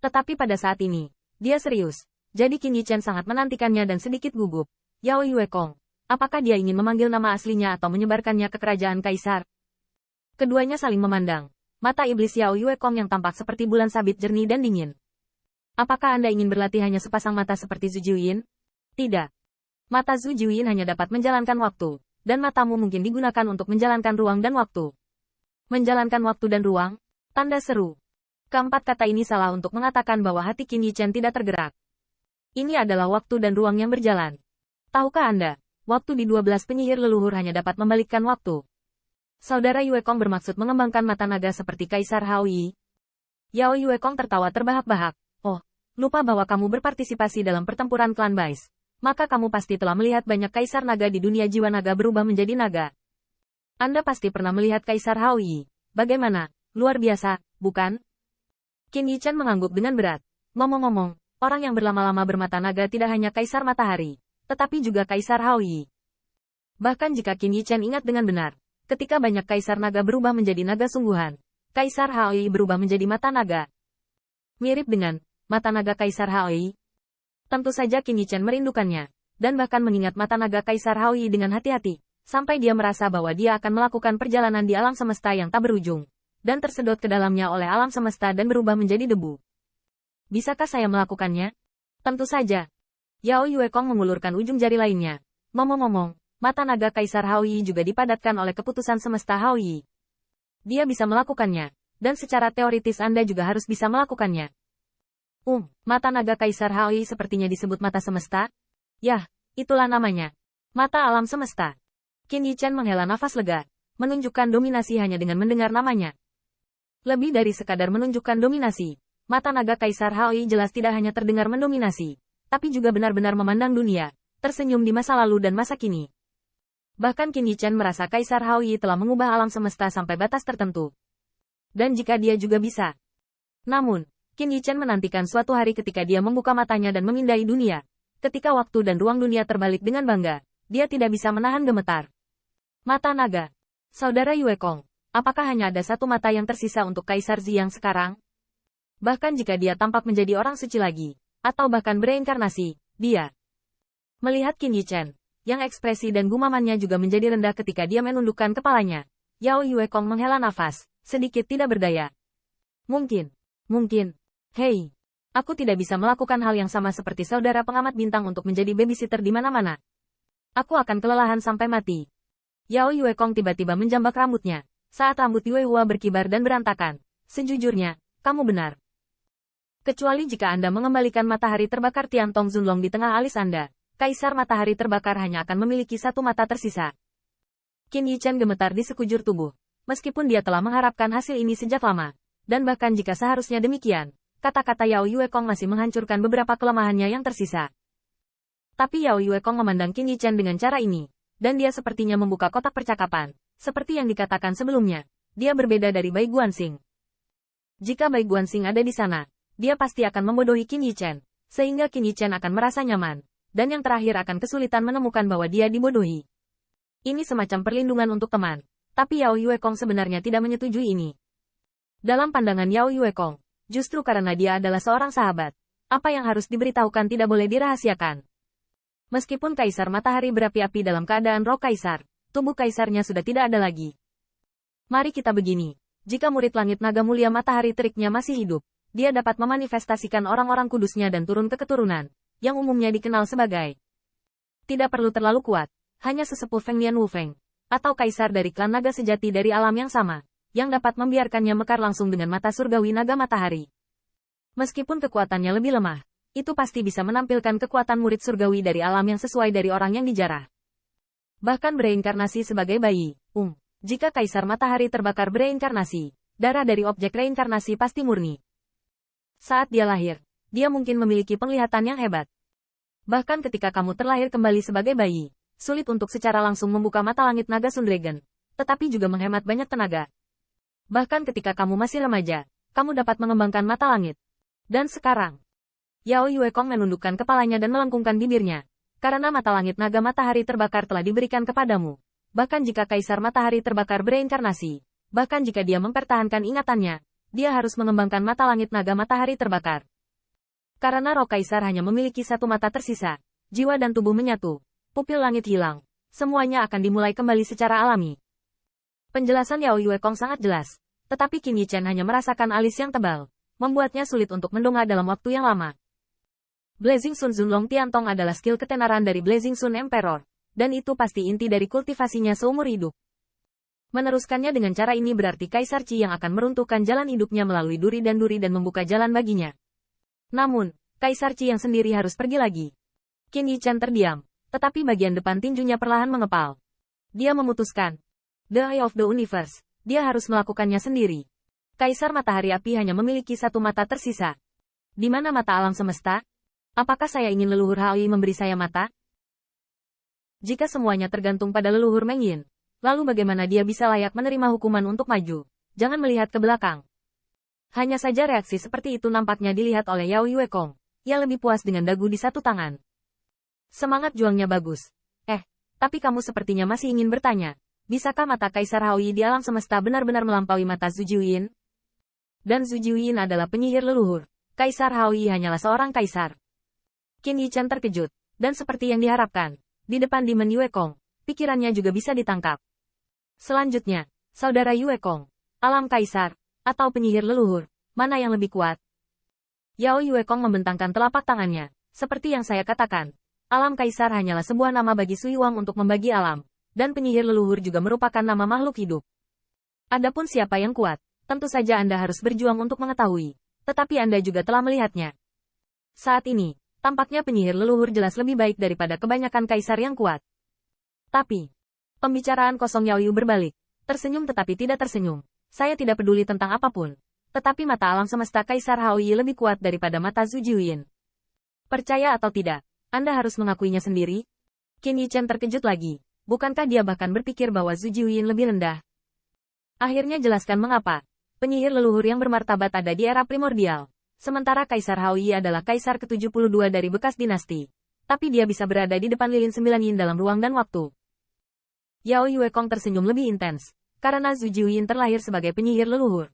Tetapi pada saat ini, dia serius. Jadi Qin Yichen sangat menantikannya dan sedikit gugup. Yao Yuekong, apakah dia ingin memanggil nama aslinya atau menyebarkannya ke kerajaan kaisar? Keduanya saling memandang. Mata iblis Yao Yuekong yang tampak seperti bulan sabit jernih dan dingin. Apakah Anda ingin berlatih hanya sepasang mata seperti Zhu Juyin? Tidak. Mata Zhu Juyin hanya dapat menjalankan waktu, dan matamu mungkin digunakan untuk menjalankan ruang dan waktu. Menjalankan waktu dan ruang? Tanda seru. Keempat kata ini salah untuk mengatakan bahwa hati Qin Yichen tidak tergerak. Ini adalah waktu dan ruang yang berjalan. Tahukah Anda, waktu di 12 penyihir leluhur hanya dapat membalikkan waktu. Saudara Yuekong bermaksud mengembangkan mata naga seperti Kaisar Hao Yi. Yao Yuekong tertawa terbahak-bahak. Oh, lupa bahwa kamu berpartisipasi dalam pertempuran klan Bais. Maka kamu pasti telah melihat banyak kaisar naga di dunia jiwa naga berubah menjadi naga. Anda pasti pernah melihat Kaisar Hao Yi. Bagaimana? Luar biasa, bukan? Qin Yichen mengangguk dengan berat. Ngomong-ngomong, orang yang berlama-lama bermata naga tidak hanya Kaisar Matahari, tetapi juga Kaisar Hao Yi. Bahkan jika Qin Yichen ingat dengan benar, ketika banyak kaisar naga berubah menjadi naga sungguhan, Kaisar Hao Yi berubah menjadi mata naga. Mirip dengan mata naga Kaisar Hao Yi. Tentu saja Qin Yichen merindukannya, dan bahkan mengingat mata naga Kaisar Hao Yi dengan hati-hati, sampai dia merasa bahwa dia akan melakukan perjalanan di alam semesta yang tak berujung, dan tersedot ke dalamnya oleh alam semesta dan berubah menjadi debu. Bisakah saya melakukannya? Tentu saja. Yao Yuekong mengulurkan ujung jari lainnya. Ngomong-ngomong, mata naga Kaisar Hao Yi juga dipadatkan oleh keputusan semesta Hao Yi. Dia bisa melakukannya, dan secara teoritis Anda juga harus bisa melakukannya. Mata naga Kaisar Hao Yi sepertinya disebut mata semesta? Yah, itulah namanya. Mata alam semesta. Qin Yichen menghela nafas lega, menunjukkan dominasi hanya dengan mendengar namanya. Lebih dari sekadar menunjukkan dominasi, mata naga Kaisar Hao Yi jelas tidak hanya terdengar mendominasi, tapi juga benar-benar memandang dunia, tersenyum di masa lalu dan masa kini. Bahkan Qin Yichen merasa Kaisar Hao Yi telah mengubah alam semesta sampai batas tertentu. Dan jika dia juga bisa. Namun, Qin Yichen menantikan suatu hari ketika dia membuka matanya dan memindai dunia. Ketika waktu dan ruang dunia terbalik dengan bangga, dia tidak bisa menahan gemetar. Mata naga. Saudara Yuekong, apakah hanya ada satu mata yang tersisa untuk Kaisar Ziyang sekarang? Bahkan jika dia tampak menjadi orang suci lagi, atau bahkan bereinkarnasi, dia. Melihat Qin Yichen, yang ekspresi dan gumamannya juga menjadi rendah ketika dia menundukkan kepalanya, Yao Yuekong menghela nafas, sedikit tidak berdaya. Mungkin. Hei, aku tidak bisa melakukan hal yang sama seperti saudara pengamat bintang untuk menjadi babysitter di mana-mana. Aku akan kelelahan sampai mati. Yao Yuekong tiba-tiba menjambak rambutnya, saat rambut Yue Hua berkibar dan berantakan. Sejujurnya, kamu benar. Kecuali jika Anda mengembalikan matahari terbakar Tian Tong Zunlong di tengah alis Anda, Kaisar Matahari Terbakar hanya akan memiliki satu mata tersisa. Qin Yichen gemetar di sekujur tubuh, meskipun dia telah mengharapkan hasil ini sejak lama, dan bahkan jika seharusnya demikian, kata-kata Yao Yuekong masih menghancurkan beberapa kelemahannya yang tersisa. Tapi Yao Yuekong memandang Qin Yichen dengan cara ini, dan dia sepertinya membuka kotak percakapan, seperti yang dikatakan sebelumnya, dia berbeda dari Bai Guanxing. Jika Bai Guanxing ada di sana, dia pasti akan membodohi Qin Yichen, sehingga Qin Yichen akan merasa nyaman, dan yang terakhir akan kesulitan menemukan bahwa dia dibodohi. Ini semacam perlindungan untuk teman, tapi Yao Yuekong sebenarnya tidak menyetujui ini. Dalam pandangan Yao Yuekong, justru karena dia adalah seorang sahabat, apa yang harus diberitahukan tidak boleh dirahasiakan. Meskipun Kaisar Matahari berapi-api dalam keadaan roh Kaisar, tubuh Kaisarnya sudah tidak ada lagi. Mari kita begini, jika murid langit naga mulia Matahari Teriknya masih hidup, dia dapat memanifestasikan orang-orang kudusnya dan turun ke keturunan, yang umumnya dikenal sebagai. Tidak perlu terlalu kuat, hanya sesepuh Feng Nian Wufeng, atau Kaisar dari klan naga sejati dari alam yang sama, yang dapat membiarkannya mekar langsung dengan mata surgawi naga matahari. Meskipun kekuatannya lebih lemah, itu pasti bisa menampilkan kekuatan murid surgawi dari alam yang sesuai dari orang yang dijarah. Bahkan bereinkarnasi sebagai bayi, jika Kaisar Matahari Terbakar bereinkarnasi, darah dari objek reinkarnasi pasti murni. Saat dia lahir, dia mungkin memiliki penglihatan yang hebat. Bahkan ketika kamu terlahir kembali sebagai bayi, sulit untuk secara langsung membuka mata langit naga Sun Dragon, tetapi juga menghemat banyak tenaga. Bahkan ketika kamu masih remaja, kamu dapat mengembangkan mata langit. Dan sekarang, Yao Yuekong menundukkan kepalanya dan melengkungkan bibirnya. Karena mata langit naga Matahari Terbakar telah diberikan kepadamu. Bahkan jika Kaisar Matahari Terbakar bereinkarnasi, bahkan jika dia mempertahankan ingatannya, dia harus mengembangkan mata langit naga Matahari Terbakar, Karena roh kaisar hanya memiliki satu mata tersisa, jiwa dan tubuh menyatu, pupil langit hilang, semuanya akan dimulai kembali secara alami. Penjelasan Yao Yuekong sangat jelas, tetapi Qin Yichen hanya merasakan alis yang tebal, membuatnya sulit untuk mendongak dalam waktu yang lama. Blazing Sun Zunlong Tiantong adalah skill ketenaran dari Blazing Sun Emperor, dan itu pasti inti dari kultivasinya seumur hidup. Meneruskannya dengan cara ini berarti Kaisar Qi yang akan meruntuhkan jalan hidupnya melalui duri dan membuka jalan baginya. Namun, Kaisar Qi yang sendiri harus pergi lagi. Qin Yichen terdiam, tetapi bagian depan tinjunya perlahan mengepal. Dia memutuskan. The Eye of the Universe, dia harus melakukannya sendiri. Kaisar Matahari Api hanya memiliki satu mata tersisa. Di mana mata alam semesta? Apakah saya ingin leluhur Haoi memberi saya mata? Jika semuanya tergantung pada leluhur Meng Yin, lalu bagaimana dia bisa layak menerima hukuman untuk maju? Jangan melihat ke belakang. Hanya saja reaksi seperti itu nampaknya dilihat oleh Yao Yuekong. Ia lebih puas dengan dagu di satu tangan. Semangat juangnya bagus. Tapi kamu sepertinya masih ingin bertanya. Bisakah mata Kaisar Haoi di alam semesta benar-benar melampaui mata Zhu Jiuyin? Dan Zhu Jiuyin adalah penyihir leluhur. Kaisar Haoi hanyalah seorang kaisar. Qin Yichen terkejut. Dan seperti yang diharapkan, di depan Demon Yuekong, pikirannya juga bisa ditangkap. Selanjutnya, Saudara Yuekong, alam kaisar, atau penyihir leluhur, mana yang lebih kuat? Yao Yuekong membentangkan telapak tangannya. Seperti yang saya katakan, alam kaisar hanyalah sebuah nama bagi Sui Wang untuk membagi alam, dan penyihir leluhur juga merupakan nama makhluk hidup. Adapun siapa yang kuat, tentu saja Anda harus berjuang untuk mengetahui, tetapi Anda juga telah melihatnya. Saat ini, tampaknya penyihir leluhur jelas lebih baik daripada kebanyakan kaisar yang kuat. Tapi, pembicaraan kosong Yao Yu berbalik, tersenyum tetapi tidak tersenyum. Saya tidak peduli tentang apapun. Tetapi mata alam semesta Kaisar Haoi lebih kuat daripada mata Zhu Jiuyin. Percaya atau tidak, Anda harus mengakuinya sendiri. Qin Yichen terkejut lagi. Bukankah dia bahkan berpikir bahwa Zhu Jiuyin lebih rendah? Akhirnya jelaskan mengapa. Penyihir leluhur yang bermartabat ada di era primordial. Sementara Kaisar Haoi adalah Kaisar ke-72 dari bekas dinasti. Tapi dia bisa berada di depan lilin 9 yin dalam ruang dan waktu. Yao Yuekong tersenyum lebih intens. Karena Zhu Jiuyin terlahir sebagai penyihir leluhur.